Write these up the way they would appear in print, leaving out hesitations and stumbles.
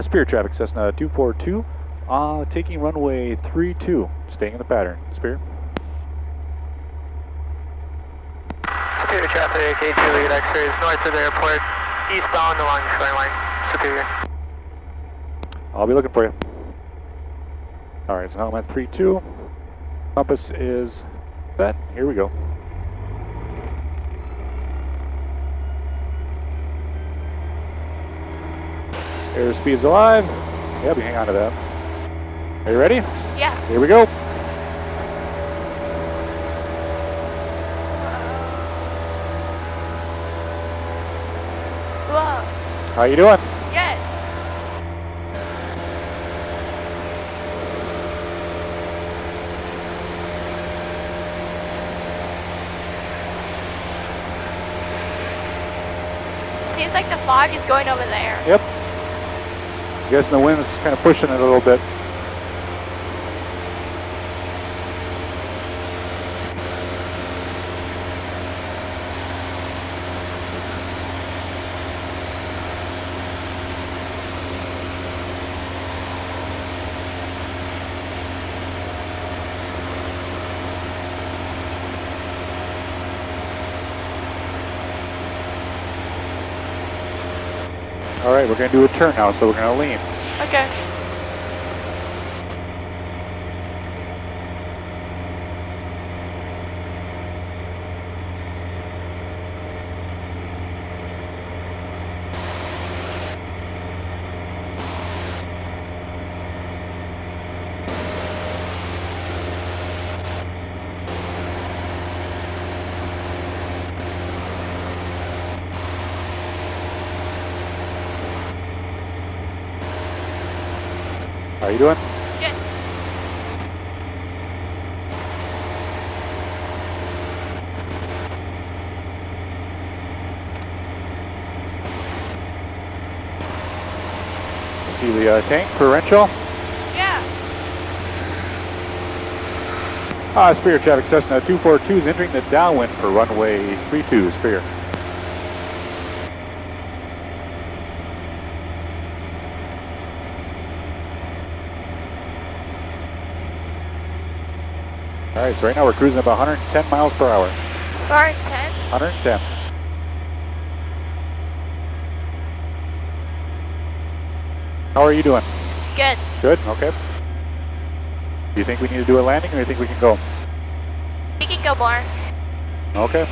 Spirit traffic, Cessna 242, taking runway 32, staying in the pattern. Spirit. Superior traffic, KSUW lead X-rays north of the airport, eastbound along the shore line. Superior. I'll be looking for you. Alright, so now I'm at 32. Compass is set. Here we go. Airspeed's alive. Yeah, we hang on to that. Are you ready? Yeah. Here we go. Whoa. How you doing? Good. Seems like the fog is going over there. Yep. Guessing the wind's kind of pushing it a little bit. All right, we're going to do a turn now, so we're going to lean. Okay. How you doing? Good. See the tank for Renshaw? Yeah. Spirit traffic, Cessna 242 is entering the downwind for runway 32, Spirit. All right, so right now we're cruising about 110 miles per hour. 410. 110. How are you doing? Good. Good, okay. Do you think we need to do a landing or do you think we can go? We can go more. Okay.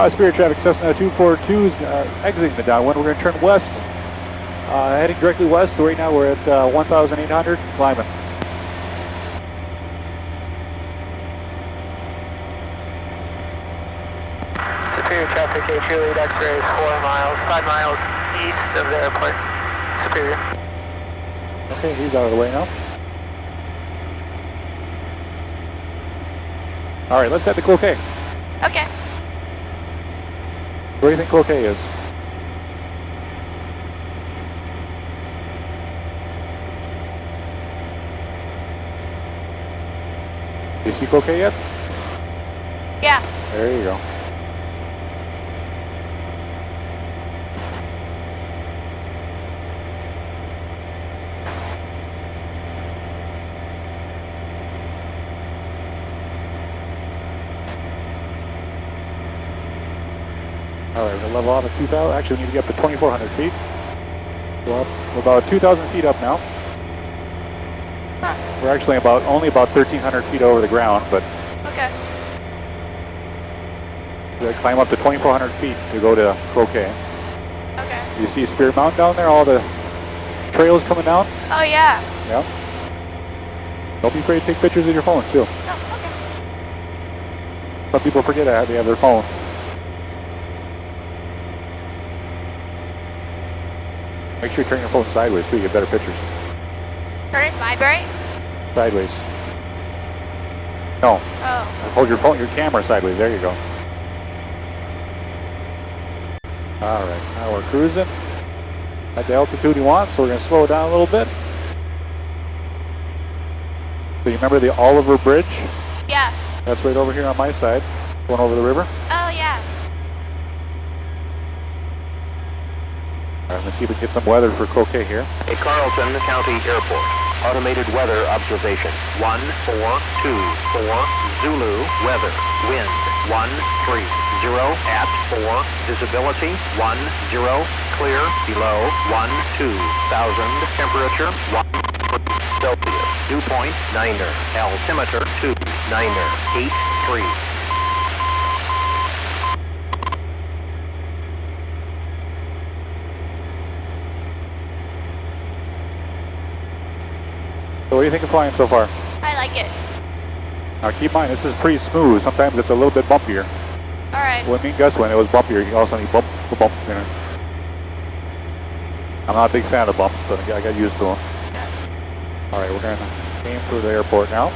Spirit traffic, Cessna 242 is exiting the downwind. We're going to turn west, heading directly west. Right now we're at 1,800, climbing. Superior traffic, KSUW lead X-rays 4 miles, 5 miles east of the airport. Superior. Okay, he's out of the way now. All right, let's head to Cloquet. Okay. Where do you think Cloquet is? Do you see Cloquet yet? Yeah. There you go. All right, we'll level off at 2,000. Actually, we need to get up to 2,400 feet. Well, we're about 2,000 feet up now. Huh. We're actually only about 1,300 feet over the ground, but Okay. we gotta climb up to 2,400 feet to go to Cloquet. Okay. You see Spirit Mountain down there? All the trails coming down? Oh, yeah. Yeah. Don't be afraid to take pictures with your phone, too. Oh, okay. Some people forget they have their phone. Make sure you turn your phone sideways, too. You get better pictures. Turn it vibrate? Sideways. No. Oh. Hold your phone, your camera sideways. There you go. All right, now we're cruising at the altitude we want, so we're going to slow it down a little bit. So you remember the Oliver Bridge? Yeah. That's right over here on my side, going over the river. Oh, yeah. All right, let's see if we can get some weather for Cloquet here. A Carlton County Airport. Automated weather observation. 1424 Zulu weather. Wind 130 at 4. Visibility 10. Clear below 12,000. Temperature 1 Celsius. Dew point 9er. Altimeter 2 9er 83. So what do you think of flying so far? I like it. Now keep in mind, this is pretty smooth. Sometimes it's a little bit bumpier. All right. When me and Gus went, it was bumpier. You also need bump, you know. I'm not a big fan of bumps, but I got used to them. Yeah. All right, we're going to aim for the airport now.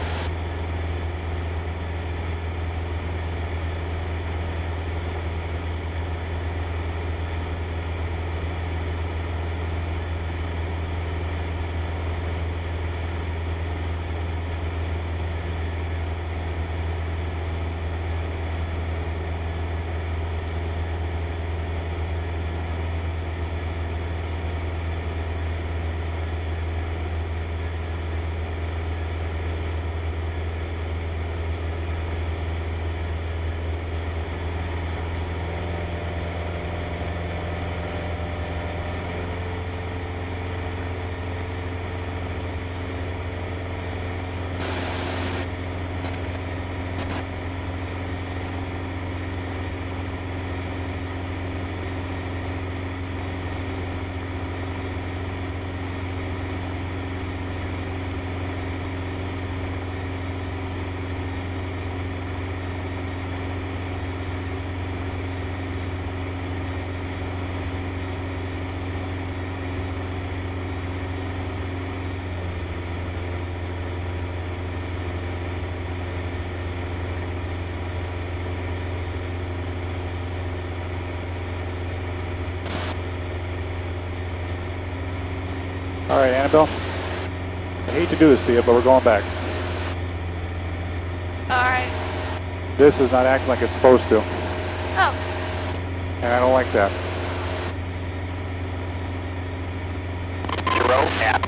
All right, Annabel. I hate to do this to you, but we're going back. All right. This is not acting like it's supposed to, Oh. and I don't like that. 0 at.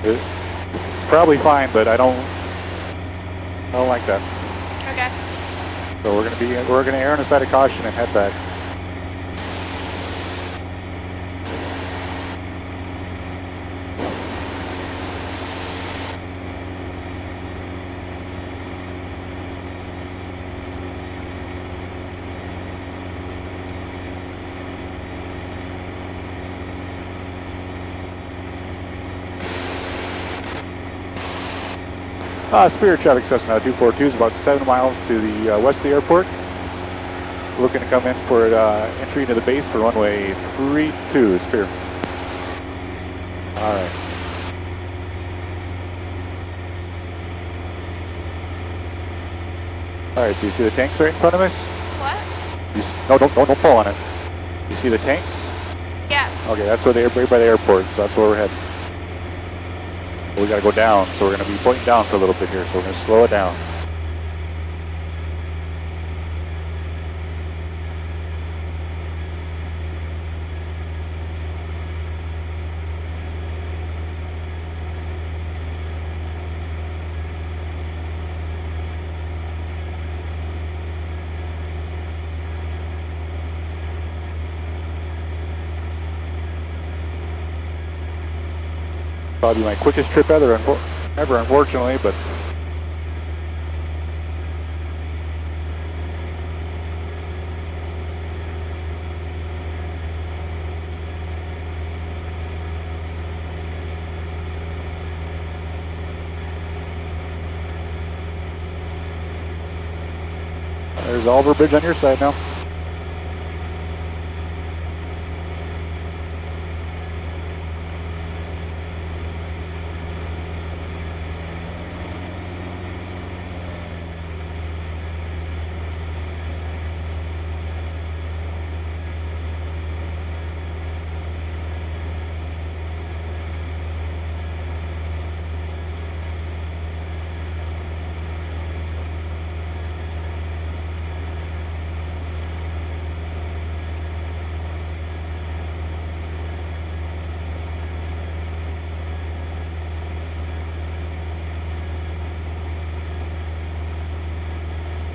It's probably fine, but I don't like that. Okay. So we're gonna err on the side of caution and head back. Spirit traffic Cessna 242 is about 7 miles to the west of the airport. Looking to come in for entry into the base for runway 32, Spirit. All right. All right, so you see the tanks right in front of us? What? No, don't pull on it. You see the tanks? Yeah. Okay, that's where right by the airport, so that's where we're heading. We got to go down, so we're going to be pointing down for a little bit here, so we're going to slow it down. Probably my quickest trip ever, unfortunately, but there's Oliver Bridge on your side now.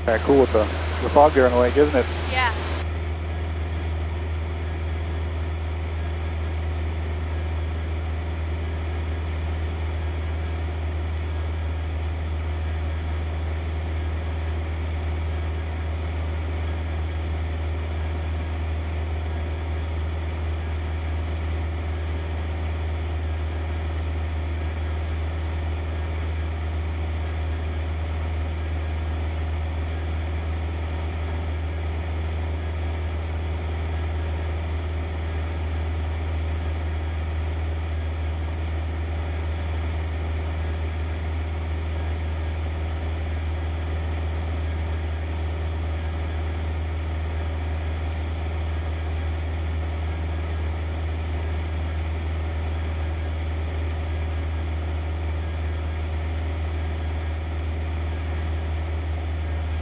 Kind of cool with the fog there on the lake, isn't it? Yeah.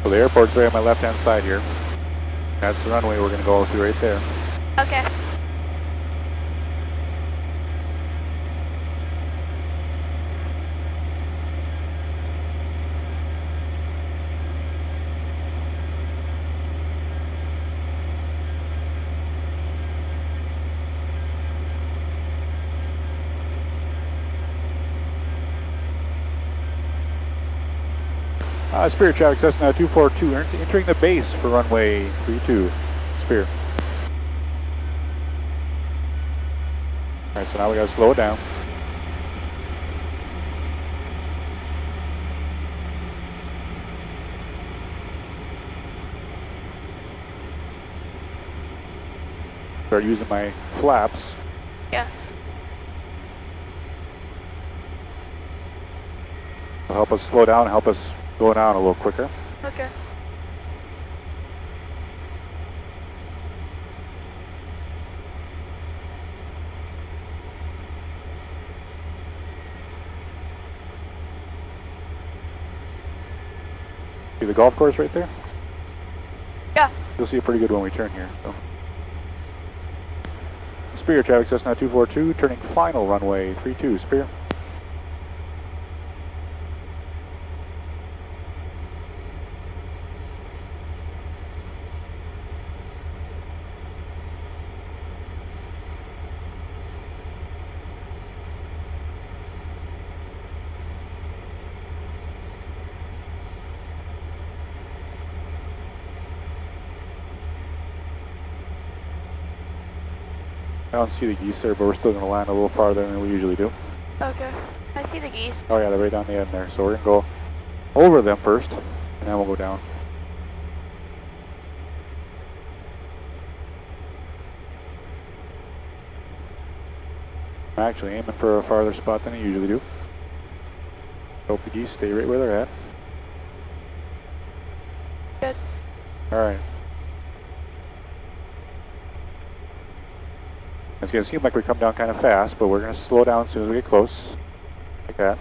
So the airport's right on my left-hand side here. That's the runway we're going to go through right there. Okay. Spirit traffic, Cessna 242, entering the base for runway 32, Spirit. Alright, so now we got to slow it down. Start using my flaps. Yeah. To help us slow down, help us go down a little quicker. Okay. See the golf course right there? Yeah. You'll see it pretty good when we turn here. So. Spirit traffic, Cessna 242, turning final runway 32, Spirit. I don't see the geese there, but we're still going to land a little farther than we usually do. Okay. I see the geese. Oh yeah, they're right down the end there. So we're going to go over them first, and then we'll go down. I'm actually aiming for a farther spot than I usually do. Hope the geese stay right where they're at. Good. Alright. It's going to seem like we come down kind of fast, but we're going to slow down as soon as we get close. Like that.